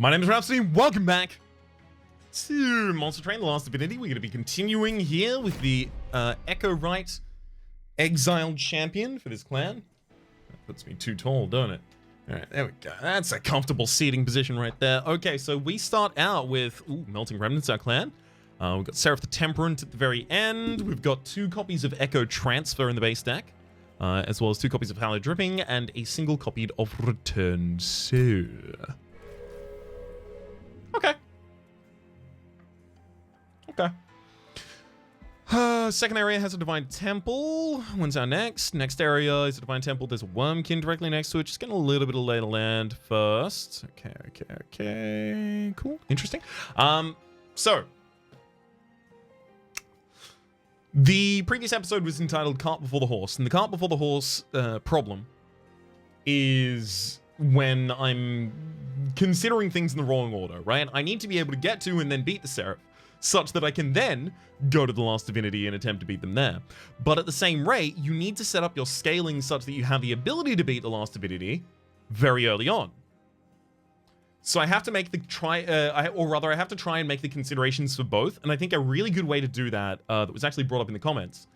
My name is Rhapsody. Welcome back to Monster Train: The Last Divinity. We're going to be continuing here with the Echo Right exiled champion for this clan. That puts me too tall, don't it? All right, there we go. That's a comfortable seating position right there. Okay, so we start out with Melting Remnants, our clan. We've got Seraph the Temperate at the very end. We've got 2 copies of Echo Transfer in the base deck, as well as 2 copies of Hallowed Dripping and a single copy of Return Soul. Okay. Second area has a Divine Temple. When's our next? Next area is a Divine Temple. There's a Wormkin directly next to it. Just getting a little bit of lay of land first. Okay. Cool. Interesting. So the previous episode was entitled Cart Before the Horse. And the Cart Before the Horse problem is when I'm considering things in the wrong order, right? I need to be able to get to and then beat the Seraph, such that I can then go to the Last Divinity and attempt to beat them there. But at the same rate, you need to set up your scaling such that you have the ability to beat the Last Divinity very early on. So I have to make the I have to try and make the considerations for both. And I think a really good way to do that, that was actually brought up in the comments,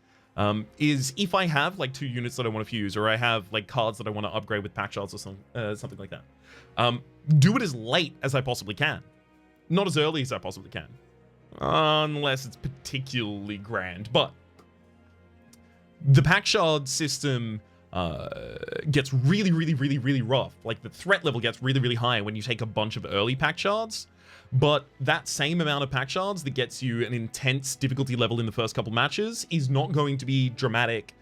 is if I have like 2 units that I want to fuse, or I have like cards that I want to upgrade with pack shards or something like that, do it as late as I possibly can, not as early as I possibly can, unless it's particularly grand. But the pack shard system gets really rough. Like the threat level gets really high when you take a bunch of early pack shards. But that same amount of pack shards that gets you an intense difficulty level in the first couple matches is not going to be dramatic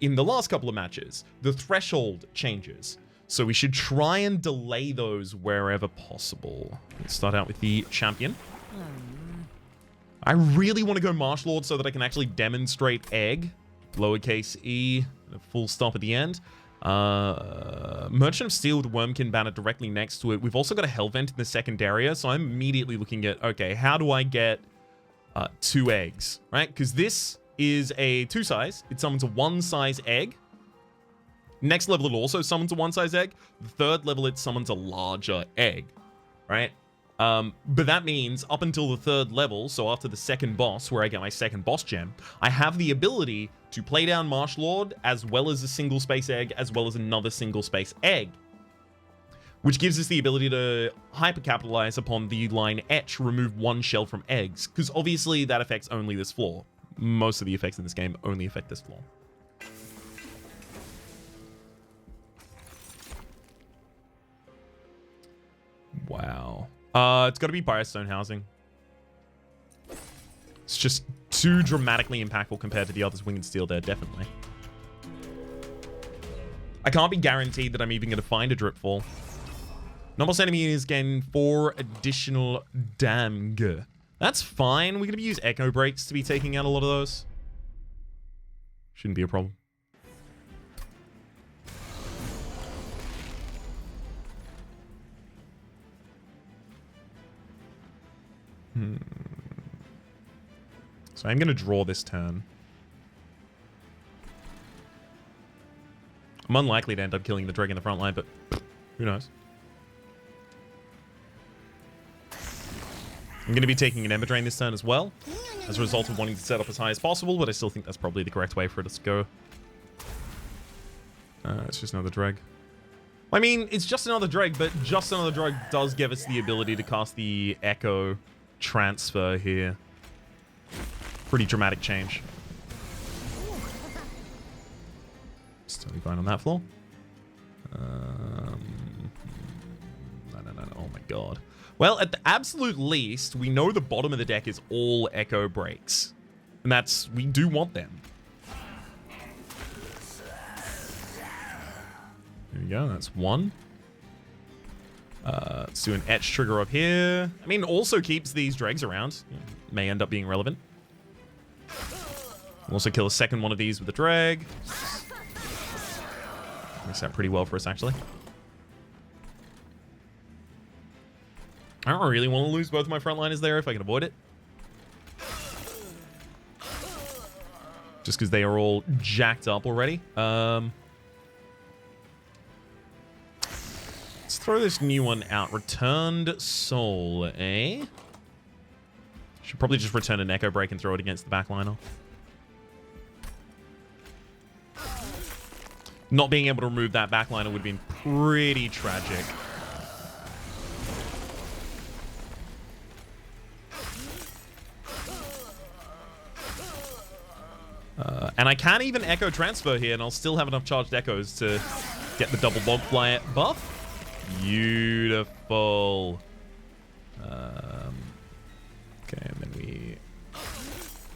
in the last couple of matches. The threshold changes. So we should try and delay those wherever possible. Let's start out with the champion. I really want to go Marsh Lord so that I can actually demonstrate egg. Lowercase e, a full stop at the end. Merchant of Steel with Wormkin banner directly next to it. We've also got a Hellvent in the second area, so I'm immediately looking at, okay, how do I get 2 eggs, right? Because this is a 2 size. It summons a 1 size egg. Next level, it also summons a 1 size egg. The 3rd level, it summons a larger egg, right? But that means up until the 3rd level, so after the 2nd boss, where I get my 2nd boss gem, I have the ability to play down Marsh Lord, as well as a single space egg, as well as another single space egg, which gives us the ability to hyper capitalize upon the line etch, remove 1 shell from eggs, because obviously that affects only this floor. Most of the effects in this game only affect this floor. Wow. It's got to be Birestone Housing. It's just too dramatically impactful compared to the others. Winged Steel there, definitely. I can't be guaranteed that I'm even going to find a Dripfall. Normal enemies gain 4 additional damage. That's fine. We're going to use Echo Breaks to be taking out a lot of those. Shouldn't be a problem. So I'm going to draw this turn. I'm unlikely to end up killing the Dreg in the front line, but who knows? I'm going to be taking an Ember Drain this turn as well, as a result of wanting to set up as high as possible, but I still think that's probably the correct way for it to go. It's just another Dreg. I mean, it's just another Dreg, but just another Dreg does give us the ability to cast the Echo Transfer here. Pretty dramatic change. It's totally fine on that floor. No. Oh my god. Well, at the absolute least, we know the bottom of the deck is all Echo Breaks. And that's... we do want them. There we go, that's 1. Let's do an Etch trigger up here. I mean, also keeps these Dregs around. May end up being relevant. We'll also kill a 2nd one of these with a Dreg. Works out pretty well for us, actually. I don't really want to lose both of my frontliners there if I can avoid it. Just because they are all jacked up already. throw this new one out. Returned Soul, eh? Should probably just return an Echo Break and throw it against the backliner. Not being able to remove that backliner would have been pretty tragic. And I can't even Echo Transfer here, and I'll still have enough charged Echoes to get the double Bog Fly buff. Beautiful. Okay, and then we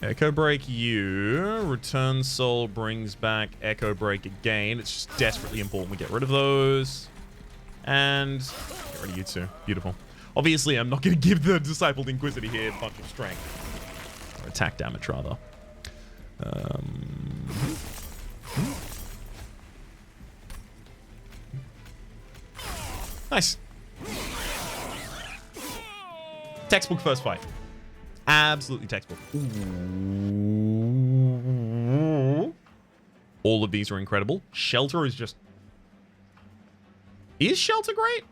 Echo Break you. Return Soul brings back Echo Break again. It's just desperately important we get rid of those. And get rid of you two. Beautiful. Obviously, I'm not going to give the Discipled Inquisitor here a bunch of strength. Or attack damage, rather. Nice. Textbook first fight. Absolutely textbook. Ooh. All of these are incredible. Shelter is just... Is Shelter great?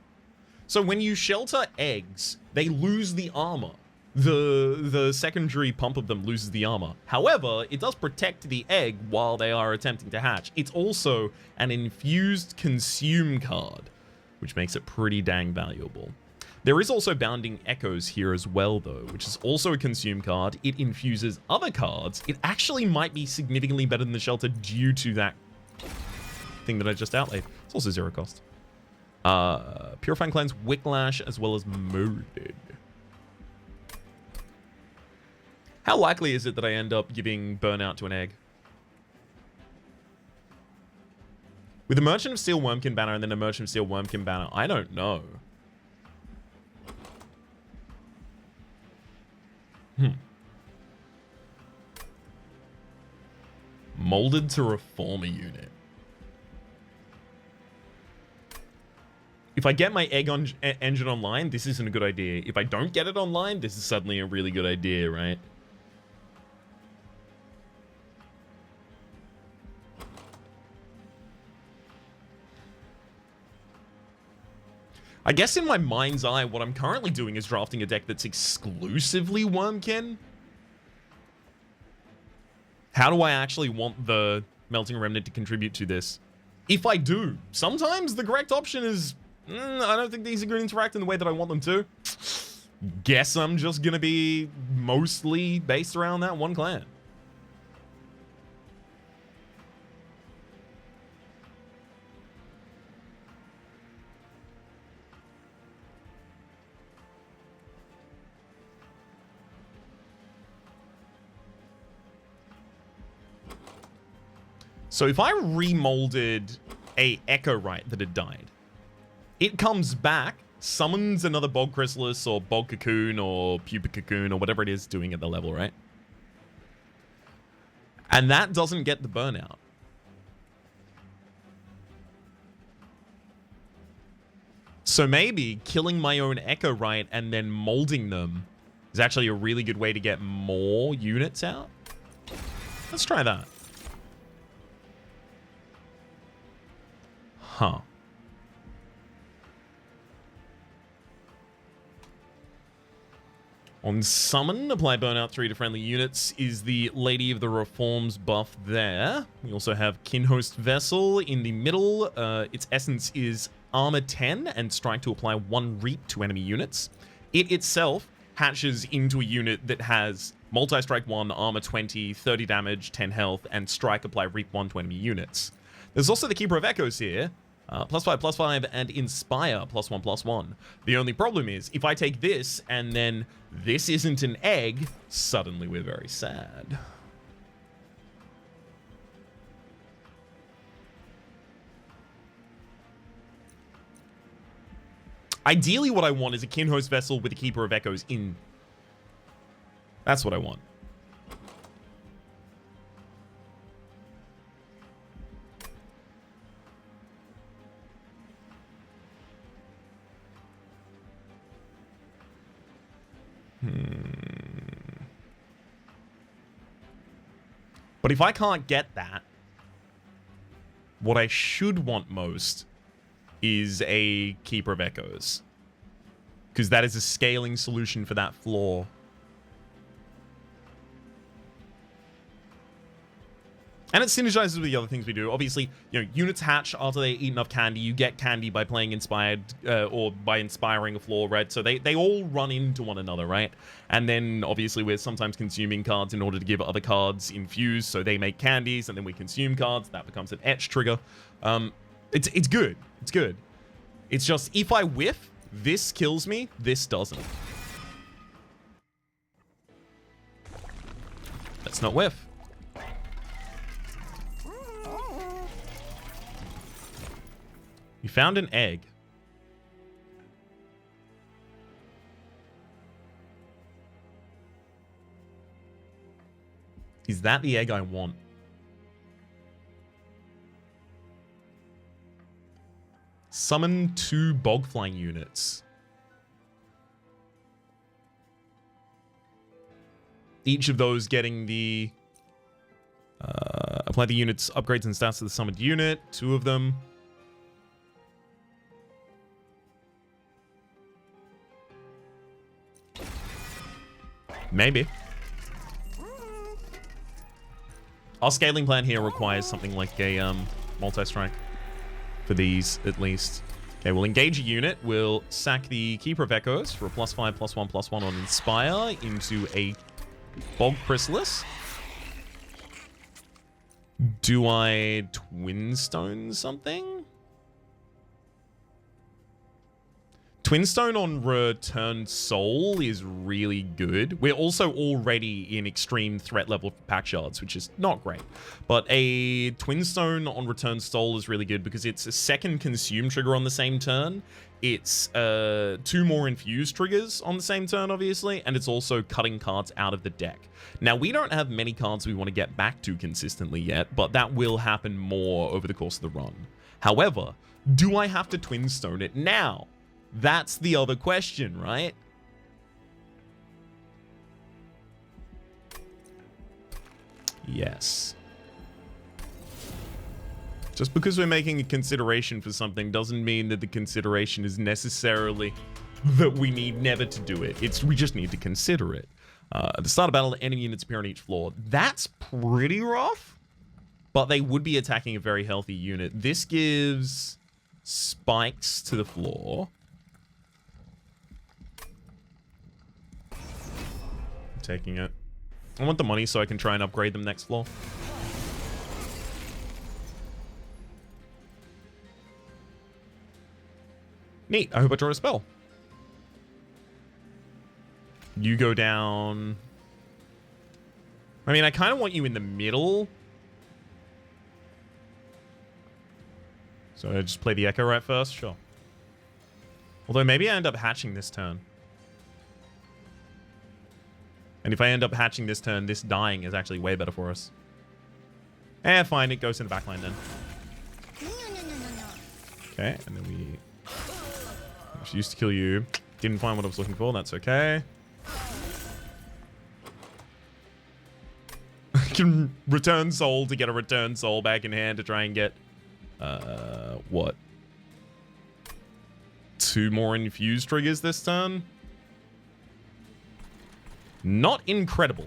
So when you shelter eggs, they lose the armor. The secondary pump of them loses the armor. However, it does protect the egg while they are attempting to hatch. It's also an infused consume card, which makes it pretty dang valuable. There is also Bounding Echoes here as well, though, which is also a consume card. It infuses other cards. It actually might be significantly better than the Shelter due to that thing that I just outlaid. It's also 0 cost. Purifying Cleanse, Wicklash, as well as Molded. How likely is it that I end up giving Burnout to an egg? With a Merchant of Steel Wormkin banner and then a Merchant of Steel Wormkin banner, I don't know. Molded to reform a unit. If I get my egg on engine online, this isn't a good idea. If I don't get it online, this is suddenly a really good idea, right? I guess in my mind's eye, what I'm currently doing is drafting a deck that's exclusively Wormkin. How do I actually want the Melting Remnant to contribute to this? If I do, sometimes the correct option is, I don't think these are going to interact in the way that I want them to. Guess I'm just going to be mostly based around that one clan. So if I remolded a Echo Right that had died, it comes back, summons another Bog Chrysalis or Bog Cocoon or Pupa Cocoon or whatever it is doing at the level, right? And that doesn't get the burnout. So maybe killing my own Echo Right and then molding them is actually a really good way to get more units out. Let's try that. Huh. On summon, apply burnout 3 to friendly units is the Lady of the Reforms buff there. We also have Kinhost Vessel in the middle. Its essence is armor 10 and strike to apply 1 reap to enemy units. It itself hatches into a unit that has multi-strike 1, armor 20, 30 damage, 10 health, and strike apply reap 1 to enemy units. There's also the Keeper of Echoes here. +5/+5 and Inspire +1/+1. The only problem is, if I take this and then this isn't an egg, suddenly we're very sad. Ideally, what I want is a Kinhost Vessel with a Keeper of Echoes in. That's what I want. But if I can't get that, what I should want most is a Keeper of Echoes. Because that is a scaling solution for that floor. And it synergizes with the other things we do. Obviously, you know, units hatch after they eat enough candy. You get candy by playing inspired, or by inspiring a floor, right? So they all run into one another, right? And then, obviously, we're sometimes consuming cards in order to give other cards infuse, so they make candies, and then we consume cards. That becomes an etch trigger. It's good. It's good. It's just, if I whiff, this kills me, this doesn't. Let's not whiff. You found an egg. Is that the egg I want? Summon 2 bog flying units. Each of those getting the... apply the unit's upgrades and stats to the summoned unit. 2 of them. Maybe. Our scaling plan here requires something like a multi-strike for these, at least. Okay, we'll engage a unit. We'll sack the Keeper of Echoes for a +5/+1/+1 on Inspire into a Bog Chrysalis. Do I Twinstone something? Twinstone on Returned Soul is really good. We're also already in extreme threat level for pack shards, which is not great. But a Twinstone on Returned Soul is really good because it's a second consume trigger on the same turn. It's 2 more infuse triggers on the same turn, obviously, and it's also cutting cards out of the deck. Now, we don't have many cards we want to get back to consistently yet, but that will happen more over the course of the run. However, do I have to Twinstone it now? That's the other question, right? Yes. Just because we're making a consideration for something doesn't mean that the consideration is necessarily that we need never to do it. We just need to consider it. At the start of battle, enemy units appear on each floor. That's pretty rough, but they would be attacking a very healthy unit. This gives spikes to the floor. Taking it. I want the money so I can try and upgrade them next floor. Neat. I hope I draw a spell. You go down. I mean, I kind of want you in the middle. So I just play the Echo right first? Sure. Although maybe I end up hatching this turn. And if I end up hatching this turn, this dying is actually way better for us. Eh, fine. It goes in the backline then. Okay, and then we... used to kill you. Didn't find what I was looking for. That's okay. I can return soul to get a return soul back in hand to try and get... what? 2 more infused triggers this turn? Not incredible.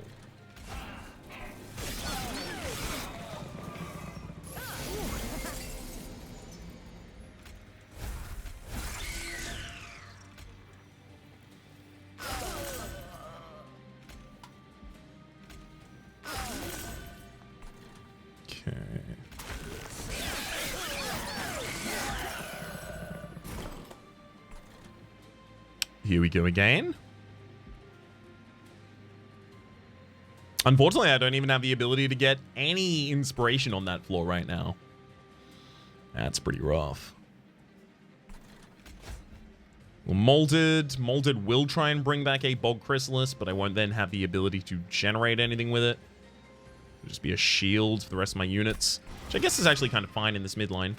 Okay. Here we go again. Unfortunately, I don't even have the ability to get any inspiration on that floor right now. That's pretty rough. Well, Molded. Molded will try and bring back a Bog Chrysalis, but I won't then have the ability to generate anything with it. It'll just be a shield for the rest of my units, which I guess is actually kind of fine in this midline.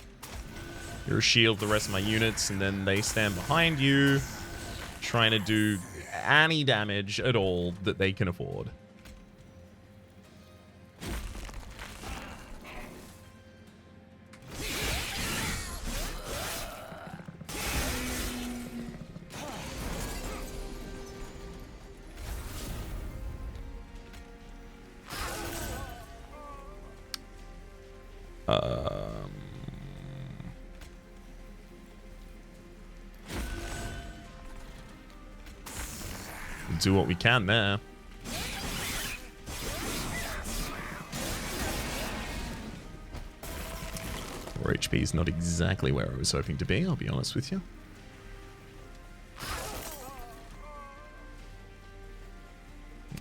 You're a shield for the rest of my units, and then they stand behind you, trying to do any damage at all that they can afford. Um, do what we can there. Our HP is not exactly where I was hoping to be, I'll be honest with you.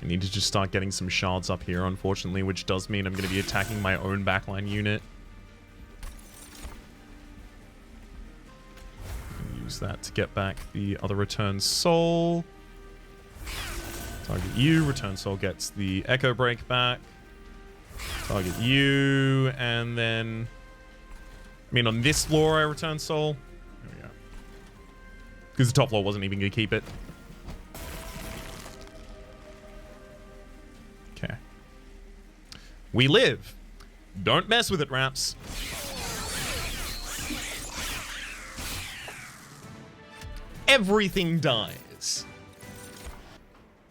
I need to just start getting some shards up here, unfortunately, which does mean I'm going to be attacking my own backline unit. Use that to get back the other return soul. Target you. Return soul gets the echo break back. Target you, and then... I mean, on this floor, I return soul. There we go. Because the top floor wasn't even going to keep it. Okay. We live. Don't mess with it, Raps. Everything dies.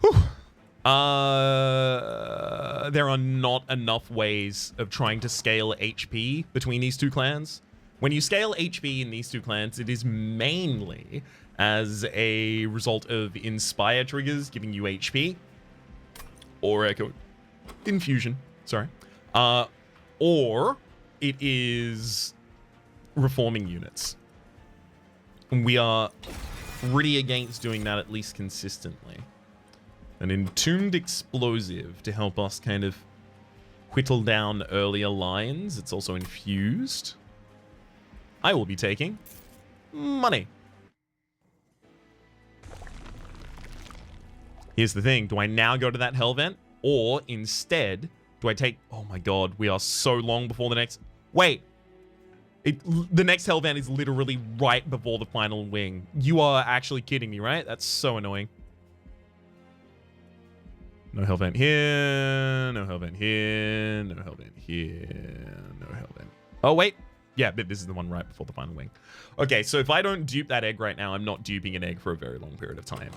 Whew. There are not enough ways of trying to scale HP between these two clans. When you scale HP in these two clans, it is mainly as a result of Inspire triggers giving you HP. Or Echo Infusion, sorry. Or it is reforming units. And we are pretty against doing that, at least consistently. An Entombed Explosive to help us kind of whittle down earlier lines. It's also infused. I will be taking money. Here's the thing. Do I now go to that hell vent? Or instead, do I take... Oh my god, we are so long before the next... Wait. The next hell vent is literally right before the final wing. You are actually kidding me, right? That's so annoying. No hell vent here. No hell vent here. No hell vent here. No hell vent. Oh, wait. Yeah, but this is the one right before the final wing. Okay, so if I don't dupe that egg right now, I'm not duping an egg for a very long period of time.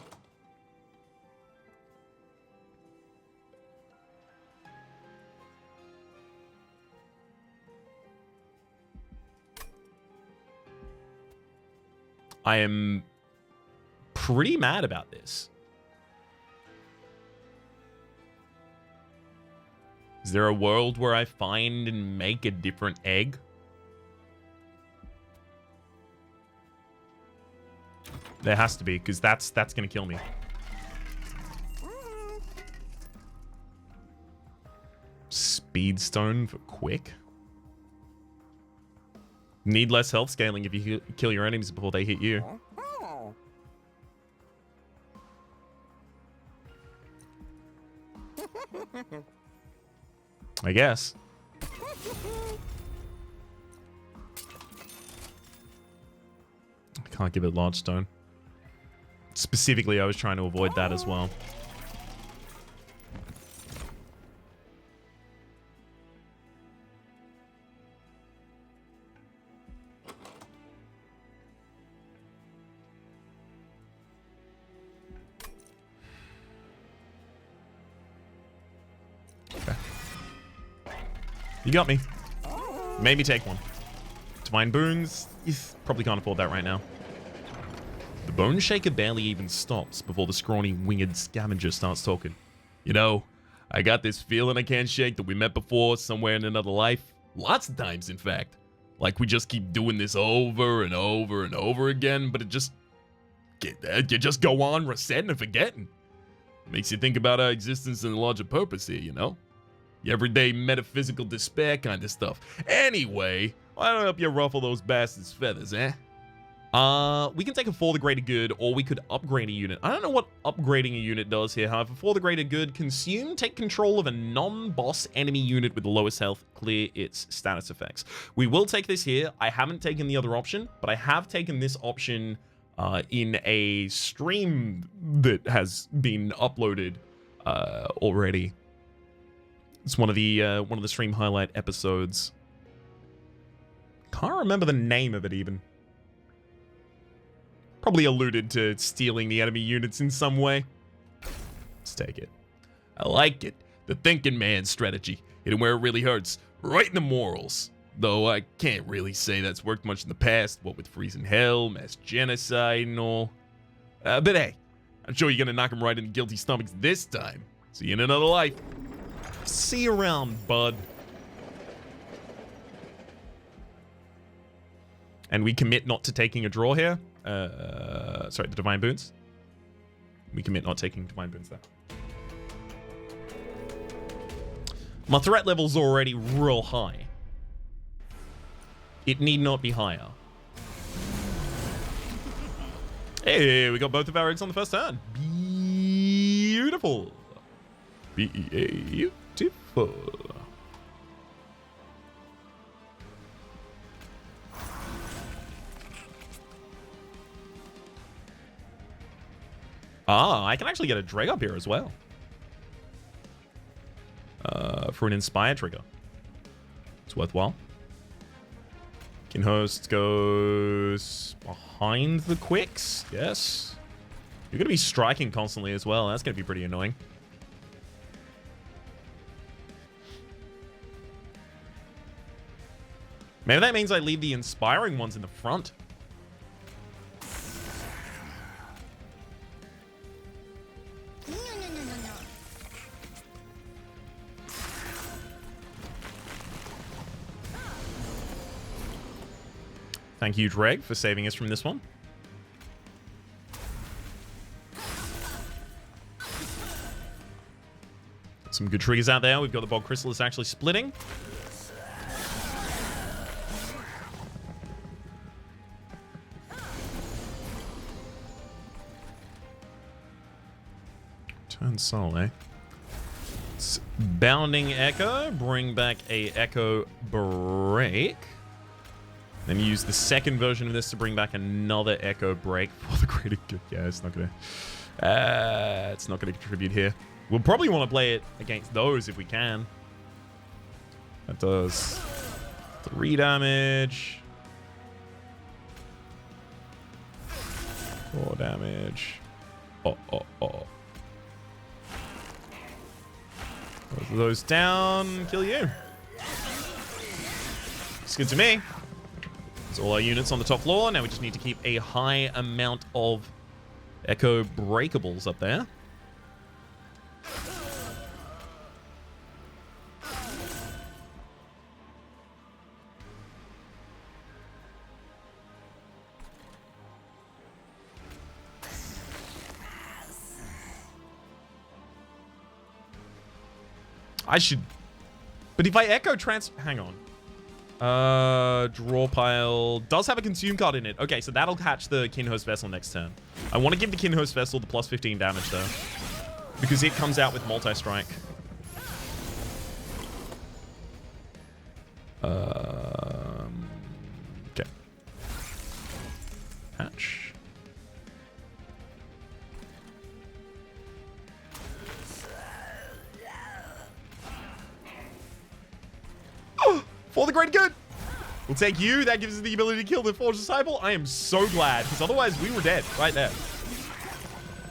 I am pretty mad about this. Is there a world where I find and make a different egg? There has to be, because that's gonna kill me. Speedstone for quick. Need less health scaling if you kill your enemies before they hit you. I guess. I can't give it large stone. Specifically, I was trying to avoid that as well. You got me. Maybe take one. Divine Boons. Probably can't afford that right now. The Bone Shaker barely even stops before the scrawny winged scavenger starts talking. You know, I got this feeling I can't shake that we met before somewhere in another life. Lots of times, in fact. Like we just keep doing this over and over and over again, but you just go on resetting and forgetting. Makes you think about our existence and the larger purpose here, you know? Everyday metaphysical despair kind of stuff. Anyway, why don't I help you ruffle those bastards' feathers, eh? We can take a For the Greater Good, or we could upgrade a unit. I don't know what upgrading a unit does here. However, For the Greater Good, consume, take control of a non-boss enemy unit with the lowest health, clear its status effects. We will take this here. I haven't taken the other option, but I have taken this option in a stream that has been uploaded already. It's one of the stream highlight episodes. Can't remember the name of it even. Probably alluded to stealing the enemy units in some way. Let's take it. I like it. The thinking man strategy. Hitting where it really hurts. Right in the morals. Though I can't really say that's worked much in the past, what with freezing hell, mass genocide, and all. But hey, I'm sure you're gonna knock him right in the guilty stomachs this time. See you in another life. See you around, bud. And we commit not to taking a draw here. Sorry, the Divine Boons. We commit not taking Divine Boons there. My threat level's already real high. It need not be higher. Hey, we got both of our eggs on the first turn. Beautiful. Beautiful. Ah, I can actually get a drag up here as well. For an Inspire trigger. It's worthwhile. Kinhost goes behind the quicks. Yes. You're going to be striking constantly as well. That's going to be pretty annoying. Maybe that means I leave the inspiring ones in the front. Thank you, Dreg, for saving us from this one. Some good triggers out there. We've got the Bog Chrysalis actually splitting. Turn soul, eh? It's Bounding Echo. Bring back a Echo Break. Then use the second version of this to bring back another Echo Break for the greater good. Yeah, it's not gonna contribute here. We'll probably want to play it against those if we can. That does 3 damage. 4 damage. Oh. Both of those down. Kill you. It's good to me. All our units on the top floor. Now we just need to keep a high amount of Echo Breakables up there. I should... But if I Echo hang on. Draw pile does have a consume card in it. Okay, so that'll catch the Kinhost Vessel next turn. I want to give the Kinhost Vessel the plus 15 damage though, because it comes out with multi-strike. Okay. Hatch. For the great good. We'll take you. That gives us the ability to kill the Forge Disciple. I am so glad, because otherwise we were dead right there.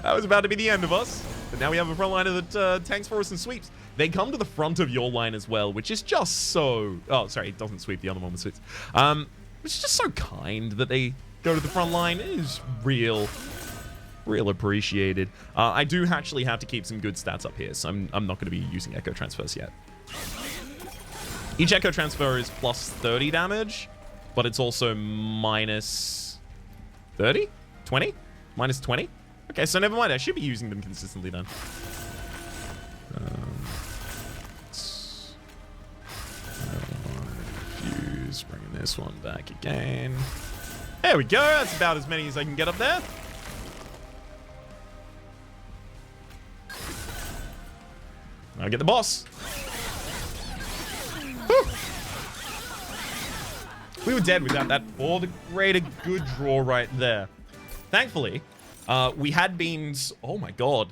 That was about to be the end of us. But now we have a front liner that tanks for us and sweeps. They come to the front of your line as well, which is just so... Oh, sorry, it doesn't sweep. The other one was sweeps. Which is just so kind that they go to the front line. It is real appreciated. I do actually have to keep some good stats up here, so I'm not going to be using Echo Transfers yet. Each Echo Transfer is plus 30 damage, but it's also minus 30? 20? Minus 20? Okay, so never mind. I should be using them consistently then. Fuse, bringing this one back again. There we go. That's about as many as I can get up there. I'll get the boss. Whew. We were dead without that for the greater good draw right there. Thankfully, we had beams. Oh my god.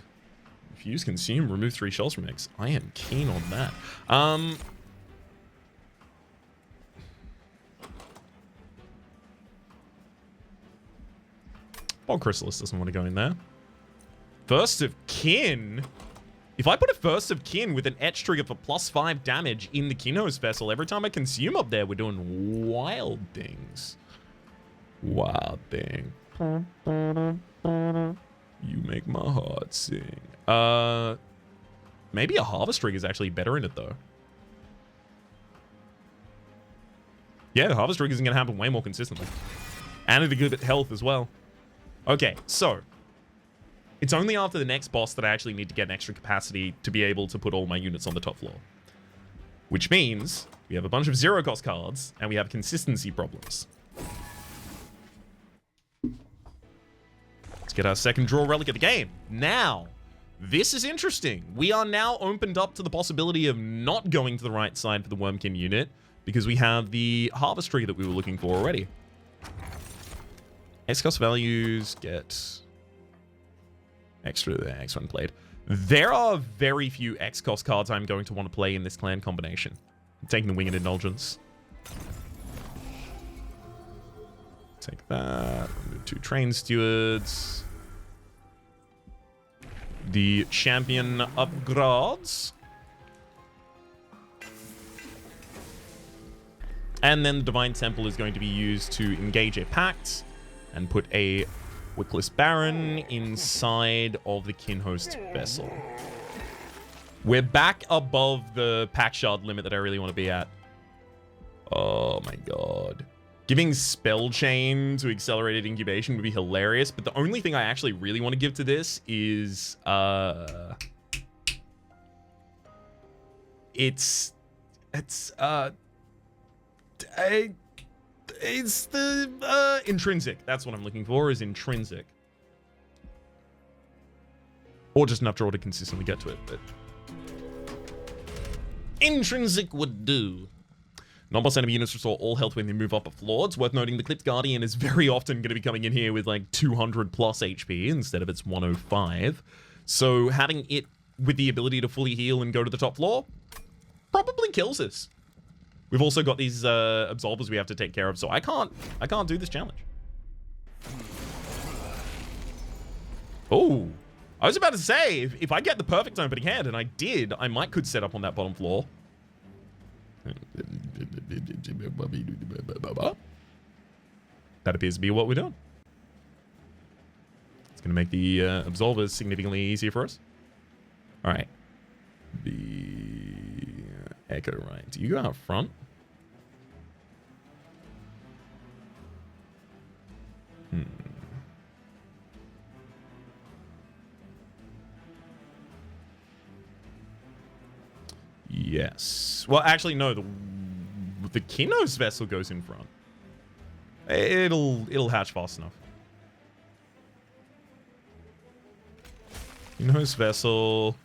Fuse, consume, remove 3 shells from X. I am keen on that. Bog Chrysalis doesn't want to go in there. First of kin. If I put a First of Kin with an Etch trigger for +5 damage in the Kinhost Vessel, every time I consume up there, we're doing wild things. Wild thing. You make my heart sing. Maybe a Harvest trigger is actually better in it, though. Yeah, the Harvest trigger is going to happen way more consistently. And it'll give it health as well. Okay, so it's only after the next boss that I actually need to get an extra capacity to be able to put all my units on the top floor. Which means we have a bunch of zero-cost cards, and we have consistency problems. Let's get our second draw relic of the game. Now, this is interesting. We are now opened up to the possibility of not going to the right side for the Wormkin unit, because we have the Harvest trigger that we were looking for already. X-cost values get extra there, X1 played. There are very few X-cost cards I'm going to want to play in this clan combination. I'm taking the Winged Indulgence. Take that. 2 Train Stewards. The Champion upgrades. And then the Divine Temple is going to be used to engage a Pact and put a Wickless Baron inside of the Kinhost Vessel. We're back above the Pact Shard limit that I really want to be at. Oh my god. Giving Spell Chain to Accelerated Incubation would be hilarious, but the only thing I actually really want to give to this is it's the Intrinsic. That's what I'm looking for, is Intrinsic. Or just enough draw to consistently get to it, but Intrinsic would do. Non-boss enemy units restore all health when they move up a floor. It's worth noting the Clipped Guardian is very often going to be coming in here with like 200 plus HP instead of its 105. So having it with the ability to fully heal and go to the top floor probably kills us. We've also got these absolvers we have to take care of, so I can't do this challenge. Oh, I was about to say, if I get the perfect opening hand, and I did, I could set up on that bottom floor. That appears to be what we're doing. It's going to make the absolvers significantly easier for us. All right. The Echo, right? Do you go out front? Yes. Well, actually, no. The Kinhost Vessel goes in front. It'll hatch fast enough. Kinhost Vessel.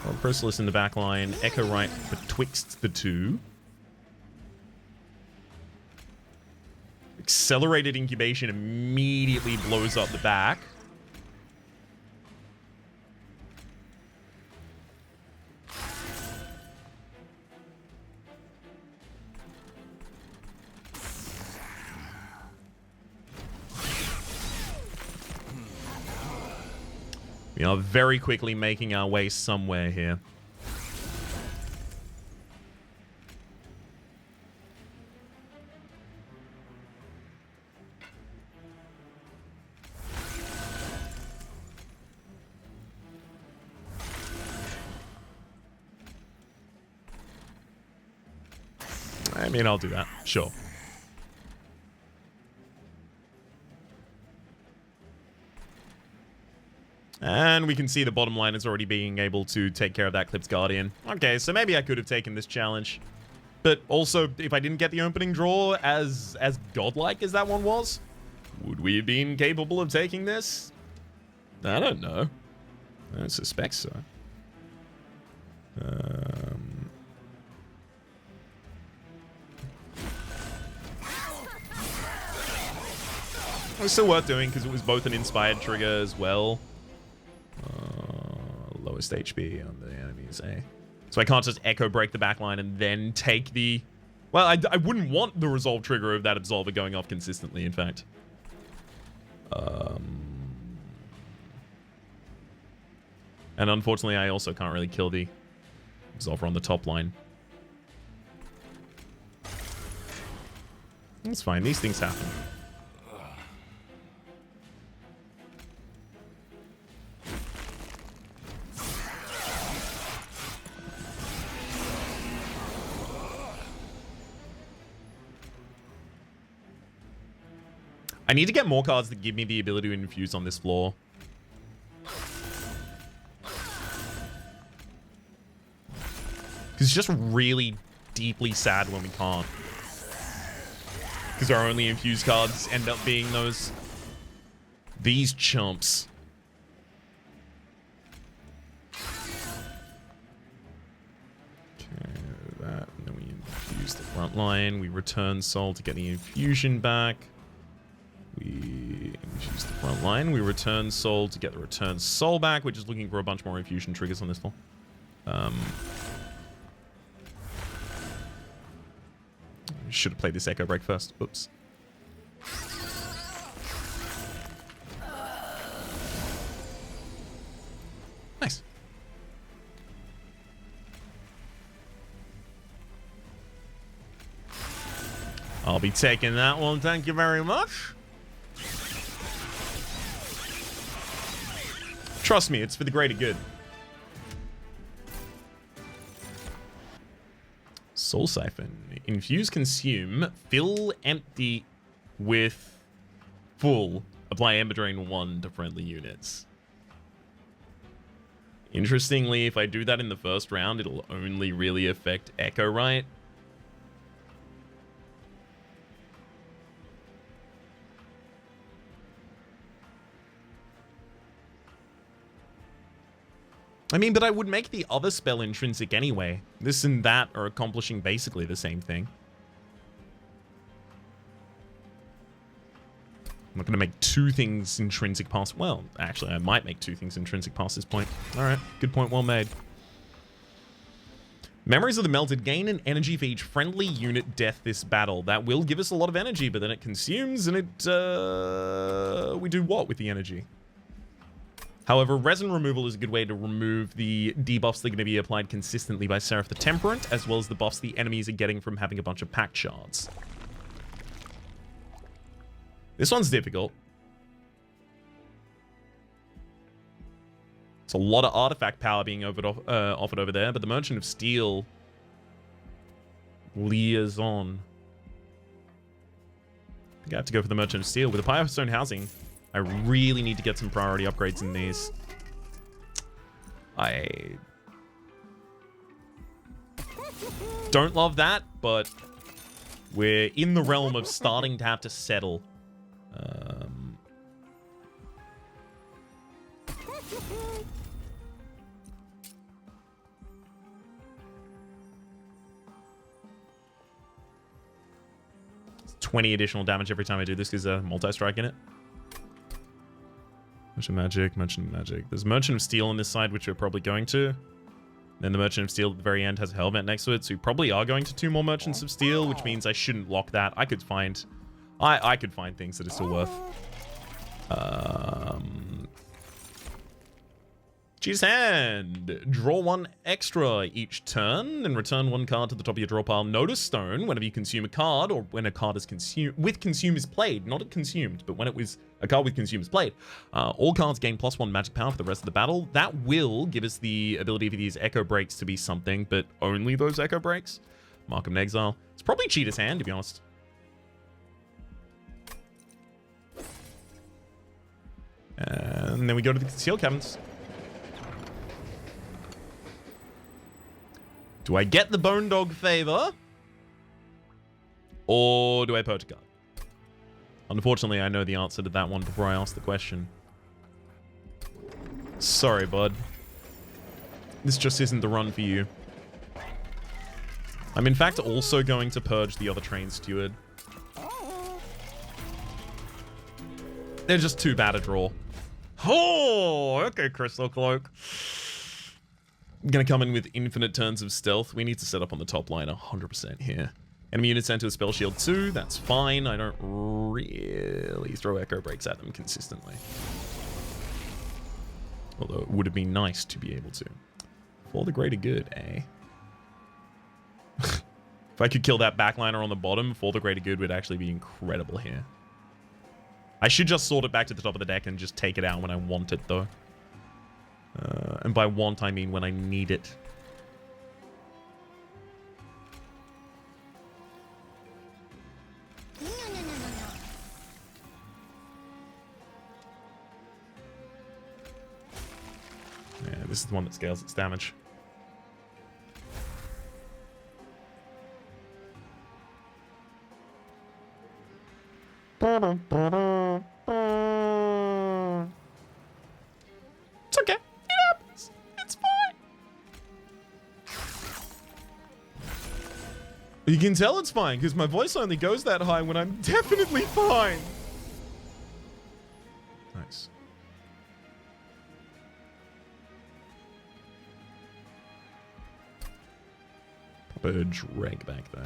Well, Chrysalis in the back line. Echo right betwixt the two. Accelerated Incubation immediately blows up the back. We are very quickly making our way somewhere here. I mean, I'll do that. Sure. And we can see the bottom line is already being able to take care of that Clipped Guardian. Okay, so maybe I could have taken this challenge. But also, if I didn't get the opening draw as godlike as that one was, would we have been capable of taking this? I don't know. I suspect so. It was still worth doing because it was both an inspired trigger as well. Lowest HP on the enemies, eh? So I can't just Echo break the backline and then take the... Well, I wouldn't want the resolve trigger of that Absolver going off consistently, in fact. And unfortunately, I also can't really kill the Absolver on the top line. It's fine. These things happen. I need to get more cards that give me the ability to infuse on this floor. Because it's just really deeply sad when we can't. Because our only infused cards end up being these chumps. Okay, that, and then we infuse the front line. We return soul to get the infusion back. We infuse the front line. We return soul to get the return soul back. We're just looking for a bunch more infusion triggers on this floor. Should have played this Echo Break first. Oops. Nice. I'll be taking that one. Thank you very much. Trust me, it's for the greater good. Soul Siphon. Infuse, consume, fill empty with full. Apply Ember Drain 1 to friendly units. Interestingly, if I do that in the first round, it'll only really affect Echo, right? I mean, but I would make the other spell intrinsic anyway. This and that are accomplishing basically the same thing. I'm not going to make two things intrinsic past... Well, actually, I might make two things intrinsic past this point. Alright, good point, well made. Memories of the Melted. Gain an energy for each friendly unit death this battle. That will give us a lot of energy, but then it consumes and it... we do what with the energy? However, resin removal is a good way to remove the debuffs that are going to be applied consistently by Seraph the Temperate, as well as the buffs the enemies are getting from having a bunch of pact shards. This one's difficult. It's a lot of artifact power being offered over there, but the Merchant of Steel... Liaison. I think I have to go for the Merchant of Steel. With the Firestone Housing... I really need to get some priority upgrades in these. I don't love that, but we're in the realm of starting to have to settle. 20 additional damage every time I do this because there's a multi-strike in it. Merchant Magic, Merchant Magic. There's Merchant of Steel on this side, which we're probably going to. Then the Merchant of Steel at the very end has a Hellvent next to it, so we probably are going to 2 more Merchants of Steel, which means I shouldn't lock that. I could find... I could find things that are still worth. Cheese Hand. Draw 1 extra each turn and return 1 card to the top of your draw pile. Notice Stone whenever you consume a card or when a card is consumed with consume is played, not consumed, but when it was a card with consume is played. All cards gain +1 magic power for the rest of the battle. That will give us the ability for these Echo Breaks to be something, but only those Echo Breaks. Markham Exile. It's probably Cheetah's Hand, to be honest. And then we go to the Concealed Caverns. Do I get the Bone Dog favor? Or do I poach a card? Unfortunately, I know the answer to that one before I ask the question. Sorry, bud. This just isn't the run for you. I'm in fact also going to purge the other Train Steward. They're just too bad a draw. Oh, okay, Crystal Cloak. Gonna come in with infinite turns of stealth. We need to set up on the top line 100% here. Enemy units sent to a spell shield 2. That's fine. I don't really throw Echo Breaks at them consistently. Although it would have been nice to be able to. For the greater good, eh? If I could kill that backliner on the bottom, for the greater good would actually be incredible here. I should just sort it back to the top of the deck and just take it out when I want it, though. And by want, I mean when I need it. Yeah, this is the one that scales its damage. It's okay. It happens. It's fine. You can tell it's fine because my voice only goes that high when I'm definitely fine. Nice. Pop a drag back there.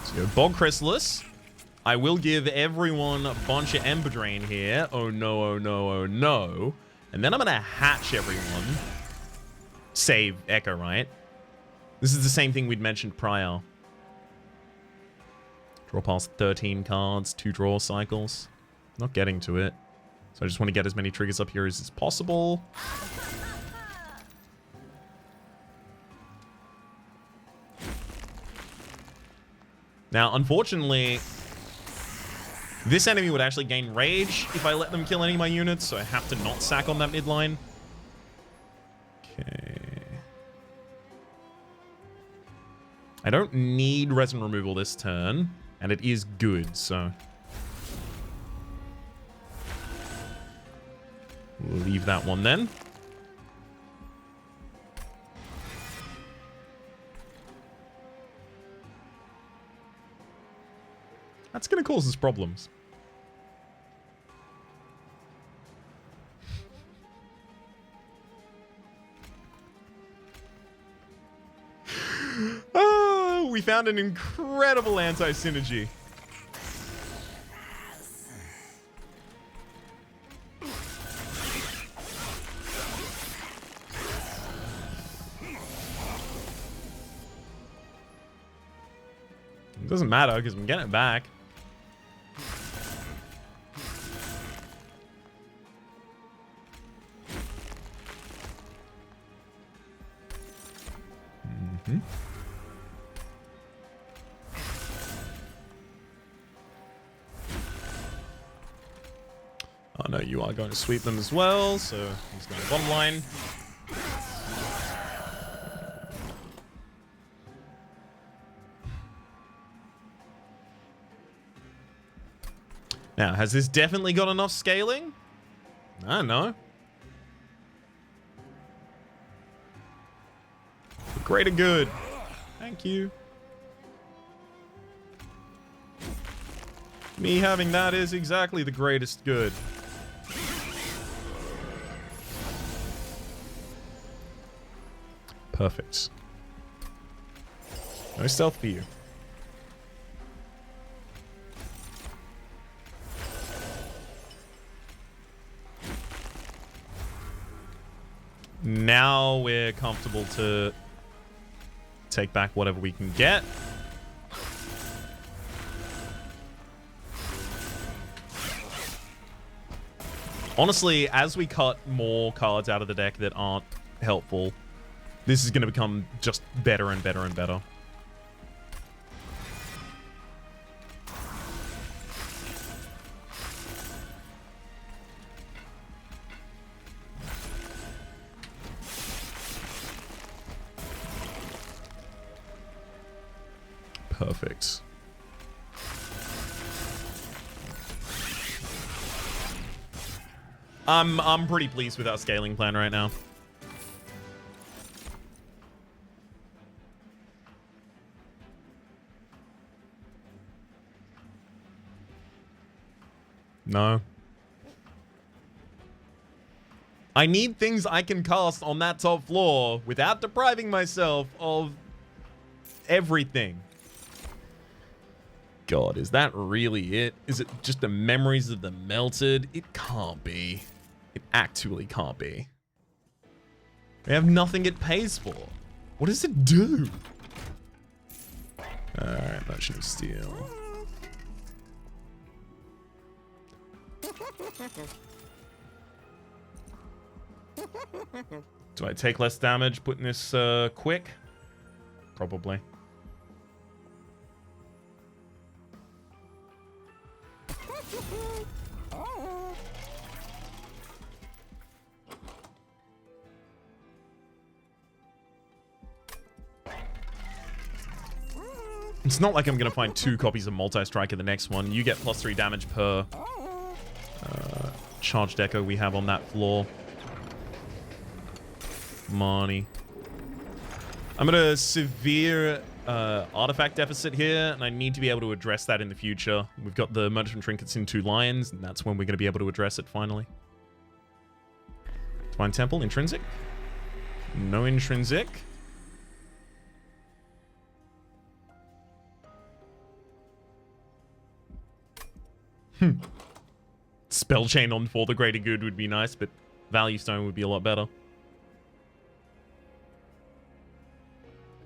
So go Bog Chrysalis. I will give everyone a bunch of Ember Drain here. Oh no, oh no, oh no. And then I'm going to hatch everyone. Save Echo, right? This is the same thing we'd mentioned prior. Draw past 13 cards, 2 draw cycles. Not getting to it. So I just want to get as many triggers up here as is possible. Now, unfortunately, this enemy would actually gain rage if I let them kill any of my units, so I have to not sack on that midline. Okay. I don't need resin removal this turn, and it is good, so we'll leave that one then. That's going to cause us problems. Oh, we found an incredible anti-synergy. It doesn't matter because I'm getting it back. Oh no, you are going to sweep them as well, so he's going to bottom line. Now, has this definitely got enough scaling? I don't know. For greater good. Thank you. Me having that is exactly the greatest good. Perfect. No stealth for you. Now we're comfortable to take back whatever we can get. Honestly, as we cut more cards out of the deck that aren't helpful, this is going to become just better and better and better. Perfect. I'm pretty pleased with our scaling plan right now. No. I need things I can cast on that top floor without depriving myself of everything. God, is that really it? Is it just the memories of the melted? It can't be. It actually can't be. We have nothing it pays for. What does it do? Alright, Merchant of Steel. Do I take less damage putting this quick? Probably. It's not like I'm going to find 2 copies of Multi-Strike in the next one. You get +3 damage per charged echo we have on that floor. Money. I'm at a severe artifact deficit here, and I need to be able to address that in the future. We've got the Merchant Trinkets in 2 lions, and that's when we're going to be able to address it finally. Divine Temple, intrinsic? No intrinsic. Spell chain on for the greater good would be nice, but value stone would be a lot better.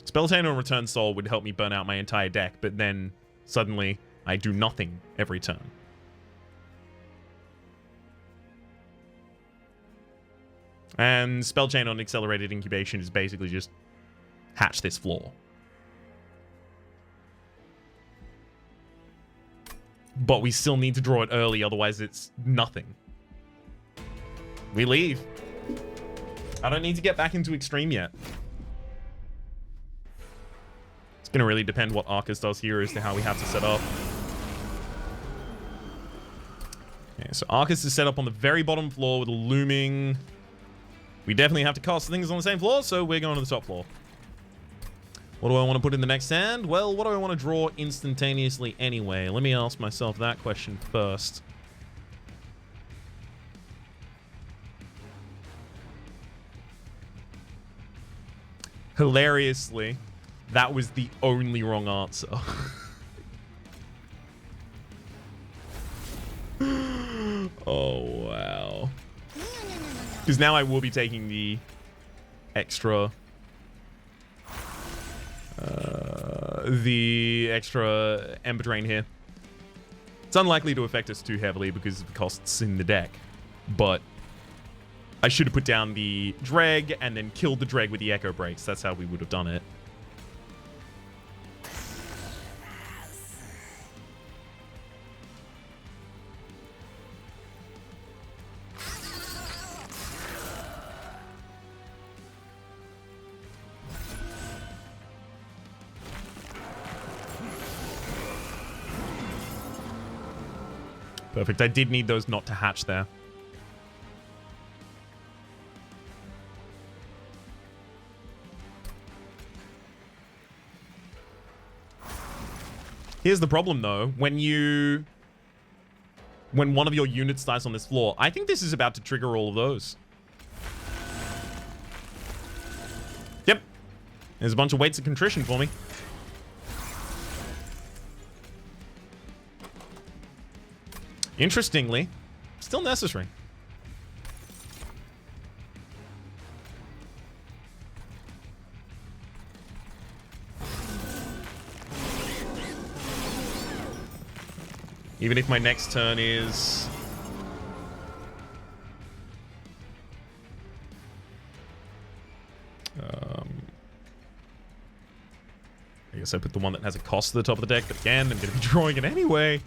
Spell chain on return soul would help me burn out my entire deck, but then suddenly I do nothing every turn. And spell chain on accelerated incubation is basically just hatch this floor. But we still need to draw it early, otherwise it's nothing. We leave. I don't need to get back into extreme yet. It's gonna really depend what Arcus does here as to how we have to set up. Okay, so Arcus is set up on the very bottom floor with a looming. We definitely have to cast things on the same floor, so we're going to the top floor. What do I want to put in the next hand? Well, what do I want to draw instantaneously anyway? Let me ask myself that question first. Hilariously, that was the only wrong answer. Oh, wow. Because now I will be taking the extra... Ember Drain here. It's unlikely to affect us too heavily because of the costs in the deck, but I should have put down the Dreg and then killed the Dreg with the Echo Breaks. That's how we would have done it. Perfect. I did need those not to hatch there. Here's the problem, though. When one of your units dies on this floor, I think this is about to trigger all of those. Yep. There's a bunch of weights of contrition for me. Interestingly, still necessary. Even if my next turn is... I guess I put the one that has a cost to the top of the deck, but again, I'm going to be drawing it anyway.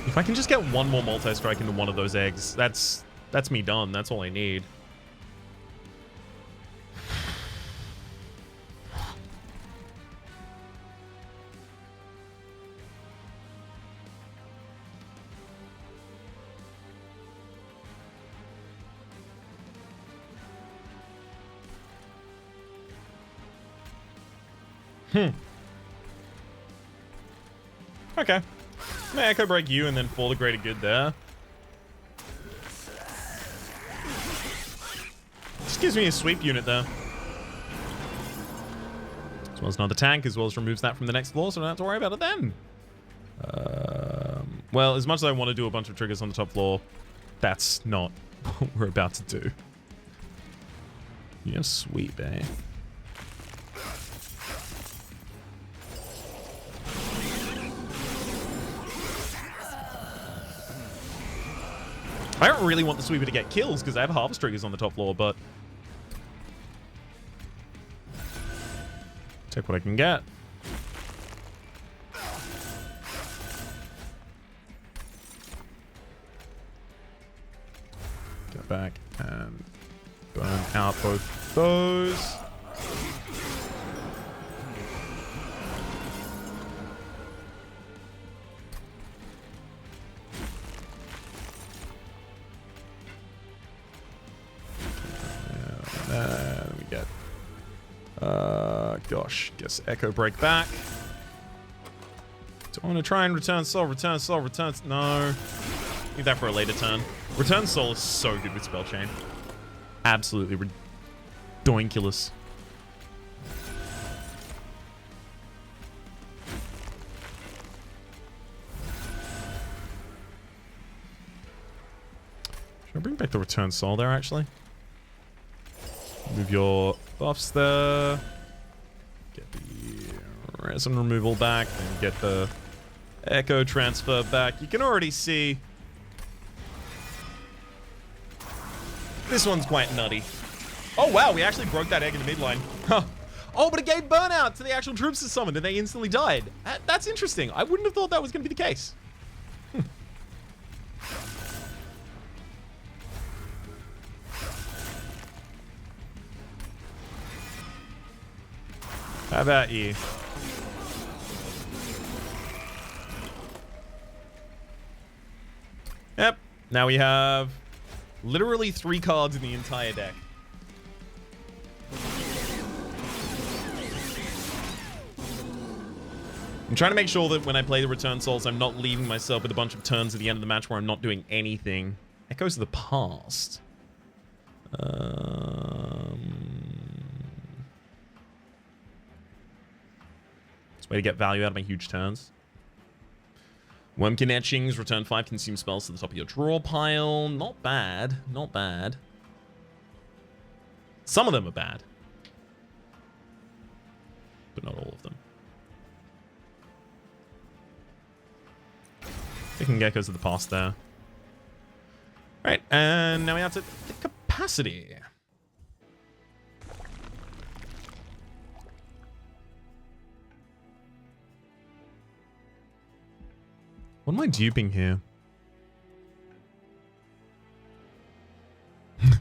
If I can just get one more multi-strike into one of those eggs, that's me done. That's all I need. Okay. I'm gonna Echo Break you and then for the greater good there. gives me a sweep unit there. As well as another tank, as well as removes that from the next floor, so I don't have to worry about it then. Well, as much as I want to do a bunch of triggers on the top floor, that's not what we're about to do. Yeah, sweep, eh? I don't really want the sweeper to get kills because I have harvest triggers on the top floor, but take what I can get. Get back and burn out both those. We get gosh, guess Echo break back. Do I want to try and return soul, return soul, return... No. Leave that for a later turn. Return soul is so good with spell chain. Absolutely ridiculous. Should I bring back the return soul there, actually? Move your buffs there. Get the resin removal back. Then get the echo transfer back. You can already see this one's quite nutty. Oh, wow. We actually broke that egg in the midline. Huh. Oh, but it gave burnout to the actual troops that summoned and they instantly died. That's interesting. I wouldn't have thought that was going to be the case. How about you? Yep. Now we have literally 3 cards in the entire deck. I'm trying to make sure that when I play the Return Souls, I'm not leaving myself with a bunch of turns at the end of the match where I'm not doing anything. Echoes of the Past. Way to get value out of my huge turns. Wormkin Etchings, return 5 consume spells to the top of your draw pile. Not bad, not bad. Some of them are bad, but not all of them. Taking Geckos of the Past there. Right, and now we have to the capacity. What am I duping here?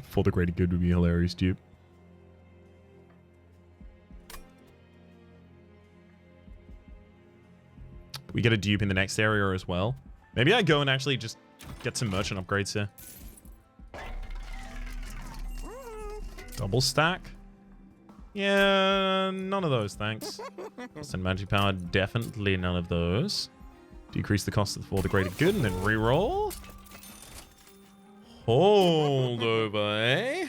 For the greater good would be a hilarious dupe. We get a dupe in the next area as well. Maybe I go and actually just get some merchant upgrades here. Double stack? Yeah, none of those, thanks. Send magic power, definitely none of those. Decrease the cost for the greater good and then reroll. Hold over, eh?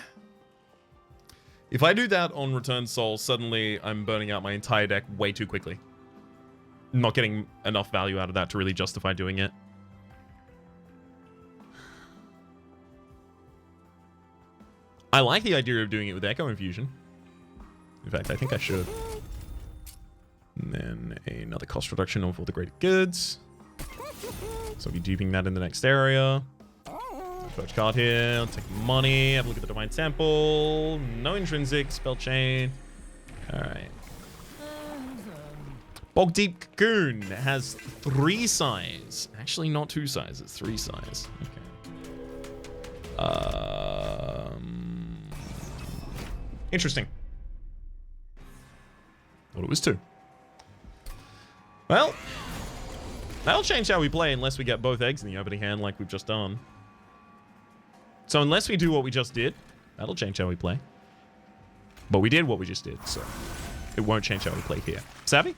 If I do that on Return Soul, suddenly I'm burning out my entire deck way too quickly. I'm not getting enough value out of that to really justify doing it. I like the idea of doing it with Echo Infusion. In fact, I think I should. And then another cost reduction on for the greater goods. So I'll be duping that in the next area. First card here. I'll take money. Have a look at the Divine Temple. No intrinsic. Spell chain. Alright. Bog Deep Cocoon has 3 size. Actually, not 2 sizes. 3 size. Okay. Interesting. Thought it was 2. Well, that'll change how we play unless we get both eggs in the opening hand like we've just done. So unless we do what we just did, that'll change how we play. But we did what we just did, so it won't change how we play here. Savvy?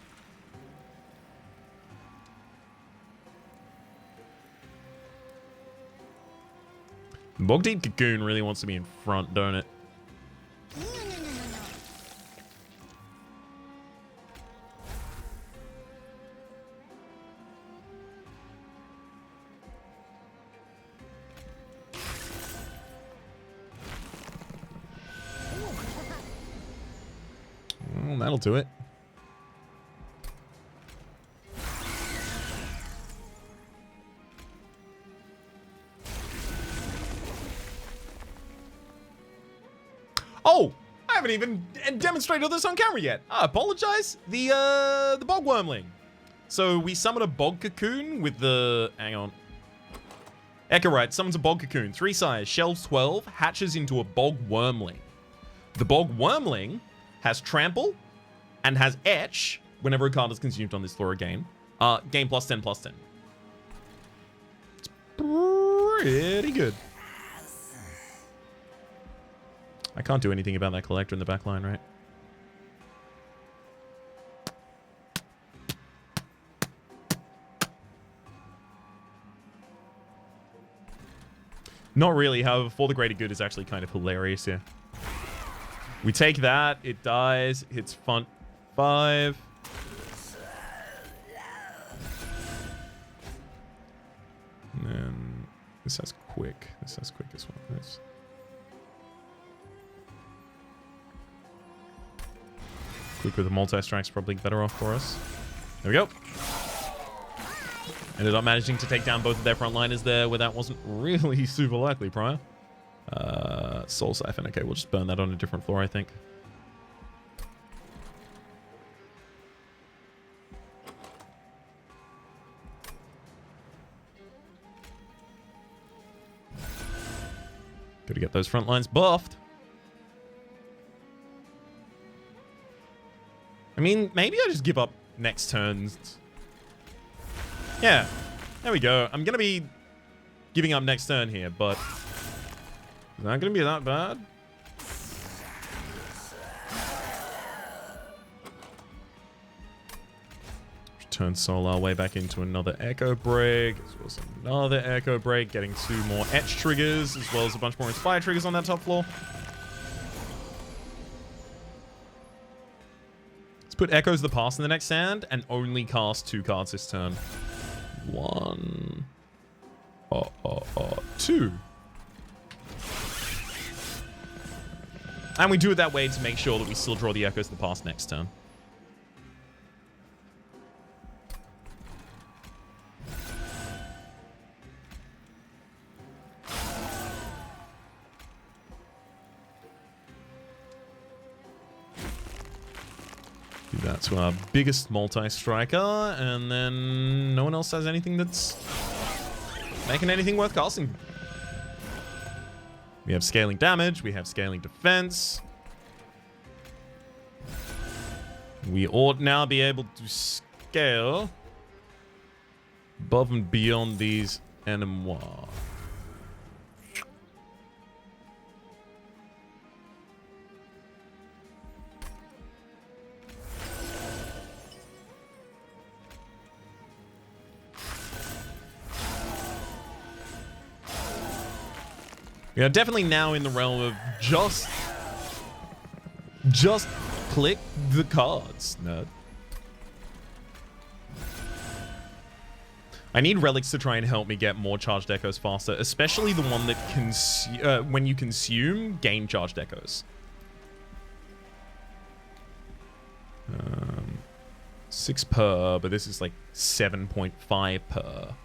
Bog Deep Cocoon really wants to be in front, don't it? Well, that'll do it. Oh, I haven't even demonstrated this on camera yet. I apologize. The bog wormling. So we summon a bog cocoon with the... Hang on. Echorite summons a bog cocoon. 3 size, shells 12, hatches into a bog wormling. The bog wormling has trample and has etch whenever a card is consumed on this floor again. Game +10/+10. It's pretty good. I can't do anything about that collector in the back line, right? Not really, however, For the Greater Good is actually kind of hilarious here. We take that, it dies, hits font 5. And then this has quick. This has quick as well. Nice. Quick with a multi-strike's probably better off for us. There we go. Ended up managing to take down both of their frontliners there, where that wasn't really super likely prior. Soul Siphon. Okay, we'll just burn that on a different floor, I think. Gotta get those front lines buffed. I mean, maybe I just give up next turns. Yeah, there we go. I'm going to be giving up next turn here, but is that going to be that bad? Turn Soul our way back into another Echo Break, as well as another Echo Break, getting 2 more Etch triggers, as well as a bunch more Inspire triggers on that top floor. Let's put Echoes of the Past in the next hand and only cast 2 cards this turn. 1. 2. And we do it that way to make sure that we still draw the Echoes of the Past next turn. Do that to our biggest multi-striker, and then no one else has anything that's making anything worth casting. We have scaling damage, we have scaling defense. We ought now be able to scale above and beyond these enemois. We are definitely now in the realm of just click the cards, nerd. I need relics to try and help me get more charged echoes faster, especially the one that when you consume, gain charged echoes. 6 per, but this is like 7.5 per.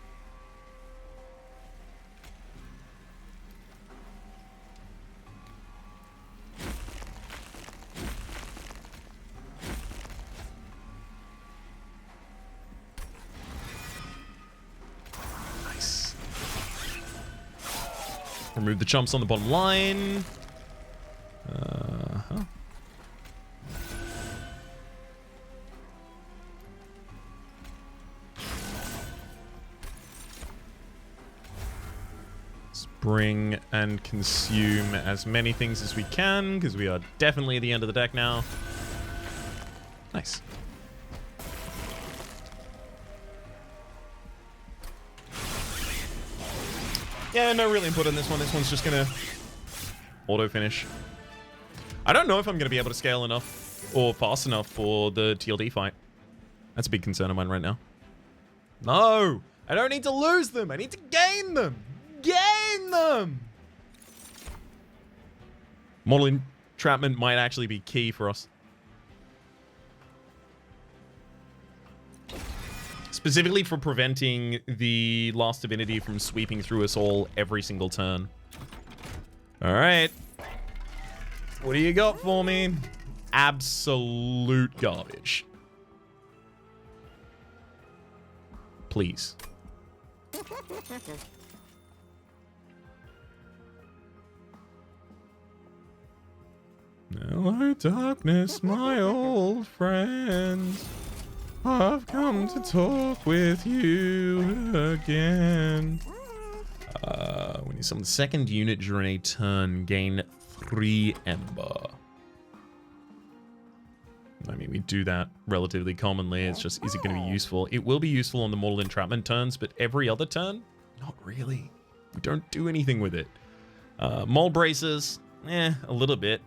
Remove the chumps on the bottom line. Let's bring and consume as many things as we can, because we are definitely at the end of the deck now. Nice. Yeah, no real input on this one. This one's just gonna auto finish. I don't know if I'm going to be able to scale enough or fast enough for the TLD fight. That's a big concern of mine right now. No! I don't need to lose them! I need to gain them! Gain them! Mortal entrapment might actually be key for us. Specifically for preventing the last Divinity from sweeping through us all every single turn. Alright. What do you got for me? Absolute garbage. Please. Hello, darkness, my old friend. I've come to talk with you again. When you summon the second unit during a turn, gain 3 Ember. I mean, we do that relatively commonly. It's just, is it going to be useful? It will be useful on the Mortal Entrapment turns, but every other turn? Not really. We don't do anything with it. Mold Braces? A little bit.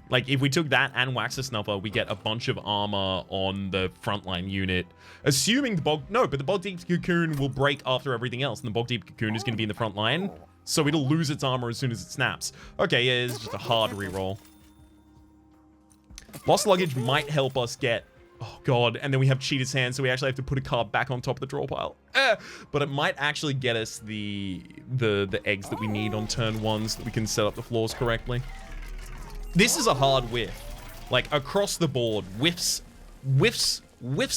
Like, if we took that and Wax a Snuffer, we get a bunch of armor on the frontline unit. Assuming the Bog... No, but the Bog Deep Cocoon will break after everything else, and the Bog Deep Cocoon is going to be in the front line, so it'll lose its armor as soon as it snaps. Okay, yeah, it's just a hard reroll. Lost Luggage might help us get... Oh, God. And then we have Cheetah's Hand, so we actually have to put a card back on top of the draw pile. But it might actually get us the eggs that we need on turn 1 so that we can set up the floors correctly. This is a hard whiff. Like, across the board. Whiffs,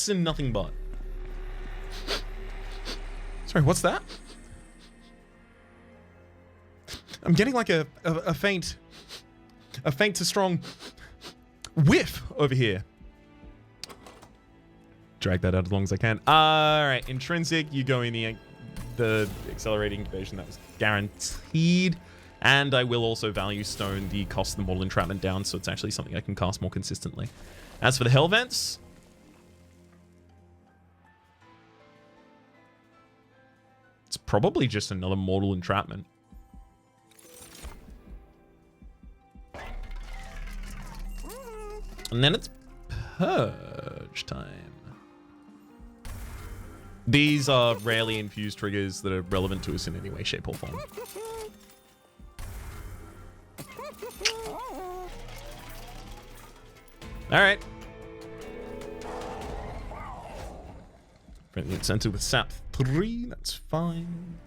and nothing but. Sorry, what's that? I'm getting like a faint to strong whiff over here. Drag that out as long as I can. Alright, Intrinsic, you go in the accelerating incubation. That was guaranteed. And I will also value stone the cost of the Mortal Entrapment down, so it's actually something I can cast more consistently. As for the Hell Vents, it's probably just another Mortal Entrapment. And then it's Purge time. These are rarely infused triggers that are relevant to us in any way, shape, or form. Alright. Friendly incentive with SAP 3, that's fine.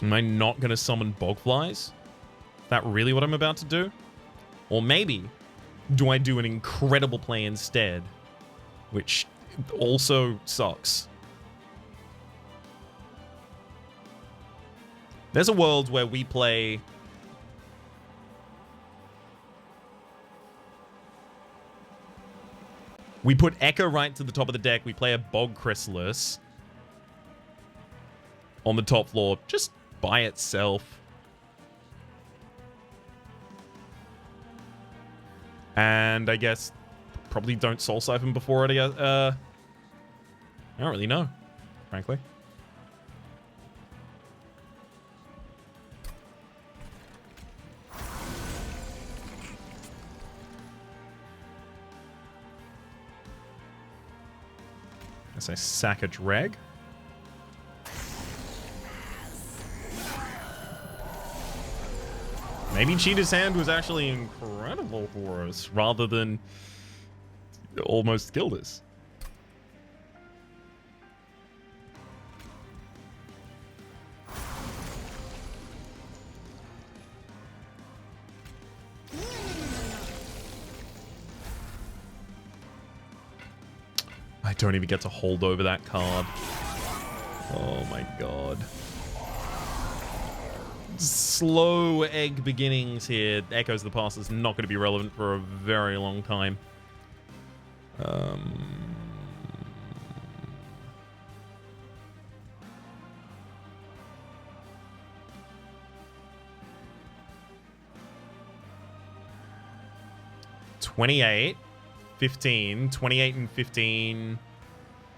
Am I not going to summon Bogflies? Is that really what I'm about to do? Or maybe... do I do an incredible play instead? Which also sucks. There's a world where we play... we put Echo right to the top of the deck. We play a Bog Chrysalis on the top floor, just by itself. And I guess probably don't Soul Siphon before it. I don't really know, frankly. Guess I sack a Dreg. Maybe Cheetah's Hand was actually incredible for us, rather than almost killed us. I don't even get to hold over that card. Oh my god. Slow egg beginnings here. Echoes of the Past is not going to be relevant for a very long time. 28, 15. 28 and 15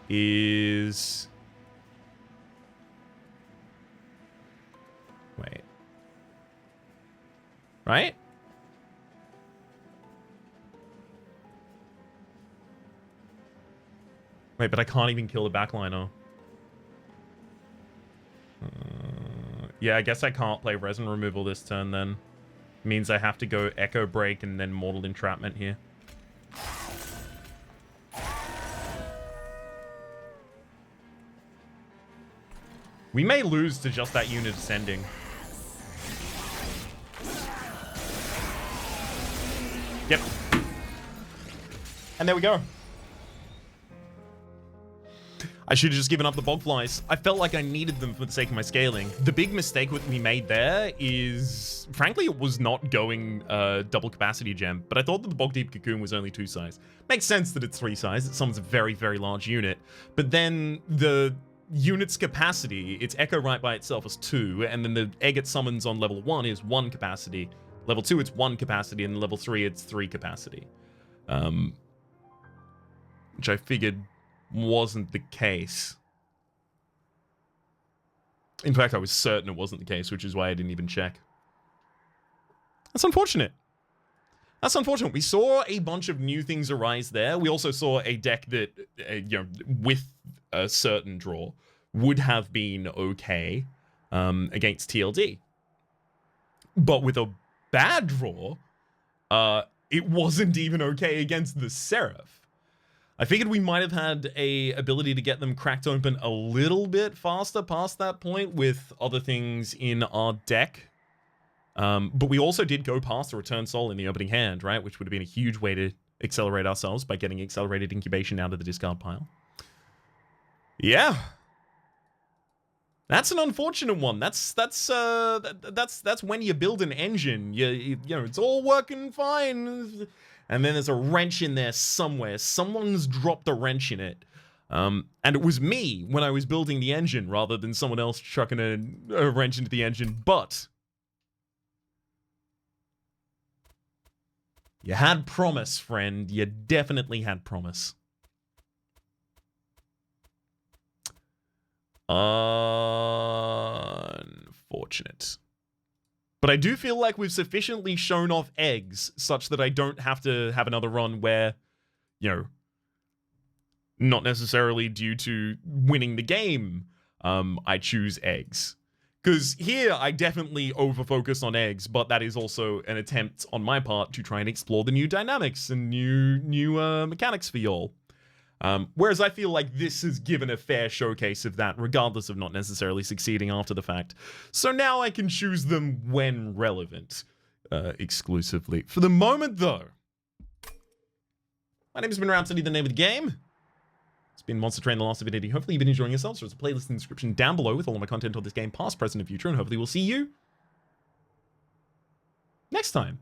is... Wait. Right? Wait, but I can't even kill the backliner. Yeah, I guess I can't play resin removal this turn then. Means I have to go Echo Break and then Mortal Entrapment here. We may lose to just that unit ascending. Yep. And there we go. I should have just given up the Bogflies. I felt like I needed them for the sake of my scaling. The big mistake we made there is, frankly, it was not going double capacity gem, but I thought that the Bog Deep Cocoon was only 2 size. Makes sense that it's 3 size. It summons a very, very large unit. But then the unit's capacity, its Echo right by itself is 2, and then the egg it summons on level 1 is 1 capacity. Level 2, it's 1 capacity, and level 3, it's 3 capacity. Which I figured wasn't the case. In fact, I was certain it wasn't the case, which is why I didn't even check. That's unfortunate. That's unfortunate. We saw a bunch of new things arise there. We also saw a deck that, you know, with a certain draw, would have been okay against TLD. But with a bad draw, it wasn't even okay against the Seraph. I figured we might have had a ability to get them cracked open a little bit faster past that point with other things in our deck. But we also did go past the Return Soul in the opening hand, right? Which would have been a huge way to accelerate ourselves by getting accelerated incubation out of the discard pile. Yeah. That's an unfortunate one. That's when you build an engine. You know, it's all working fine. And then there's a wrench in there somewhere. Someone's dropped a wrench in it. And it was me when I was building the engine rather than someone else chucking a wrench into the engine. But you had promise, friend. You definitely had promise. Unfortunate. But I do feel like we've sufficiently shown off eggs such that I don't have to have another run where, you know, not necessarily due to winning the game, I choose eggs. Because here I definitely over-focus on eggs, but that is also an attempt on my part to try and explore the new dynamics and new mechanics for y'all. Whereas I feel like this has given a fair showcase of that, regardless of not necessarily succeeding after the fact. So now I can choose them when relevant, exclusively. For the moment, though, my name has been Rhapsody, the name of the game. It's been Monster Train, the last Divinity. Hopefully you've been enjoying yourselves. There's a playlist in the description down below with all of my content on this game, past, present, and future, and hopefully we'll see you next time.